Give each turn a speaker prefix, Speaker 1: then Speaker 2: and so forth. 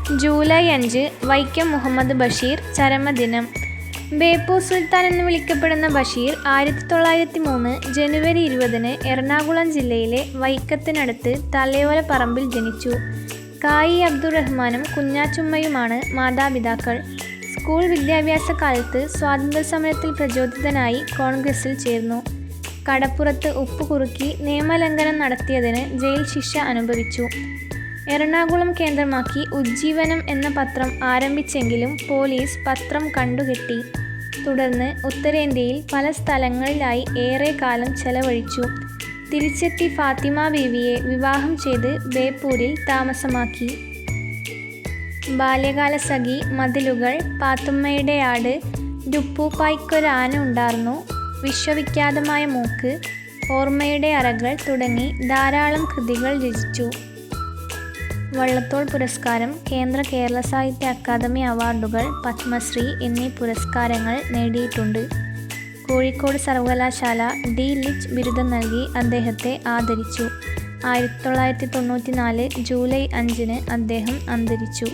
Speaker 1: July 5 Vaikom Muhammad Basheer ചരമദിനം. Beypore Sultan എന്ന് വിളിക്കപ്പെടുന്ന ബഷീർ 1903 ജനുവരി 20 എറണാകുളം ജില്ലയിലെ വൈക്കത്തിനടുത്ത് തലയോല പറമ്പിൽ ജനിച്ചു. കായി അബ്ദുറഹ്മാനും കുഞ്ഞാച്ചുമ്മയുമാണ് മാതാപിതാക്കൾ. സ്കൂൾ വിദ്യാഭ്യാസ കാലത്ത് സ്വാതന്ത്ര്യസമരത്തിൽ പ്രചോദിതനായി കോൺഗ്രസിൽ ചേർന്നു. കടപ്പുറത്ത് ഉപ്പ് കുറുക്കി നിയമലംഘനം നടത്തിയതിന് ജയിൽ ശിക്ഷ അനുഭവിച്ചു. എറണാകുളം കേന്ദ്രമാക്കി ഉജ്ജീവനം എന്ന പത്രം ആരംഭിച്ചെങ്കിലും പോലീസ് പത്രം കണ്ടുകെട്ടി. തുടർന്ന് ഉത്തരേന്ത്യയിൽ പല സ്ഥലങ്ങളിലായി ഏറെ കാലം ചെലവഴിച്ചു. തിരിച്ചെത്തി ഫാത്തിമ ബീവിയെ വിവാഹം ചെയ്ത് ബേപ്പൂരിൽ താമസമാക്കി. ബാല്യകാലസഖി, മതിലുകൾ, പാത്തുമ്മയുടെ ആട്, ഡുപ്പുപ്പായ്ക്കൊരാന ഉണ്ടാർന്നു, വിശ്വവിഖ്യാതമായ മൂക്ക്, ഓർമ്മയുടെ അറകൾ തുടങ്ങി ധാരാളം കൃതികൾ രചിച്ചു. വള്ളത്തോൾ പുരസ്കാരം, കേന്ദ്ര കേരള സാഹിത്യ അക്കാദമി അവാർഡുകൾ, പത്മശ്രീ എന്നീ പുരസ്കാരങ്ങൾ നേടിയിട്ടുണ്ട്. കോഴിക്കോട് സർവകലാശാല ഡി. ലിറ്റ് ബിരുദം നൽകി അദ്ദേഹത്തെ ആദരിച്ചു. 1994 ജൂലൈ 5 അദ്ദേഹം അന്തരിച്ചു.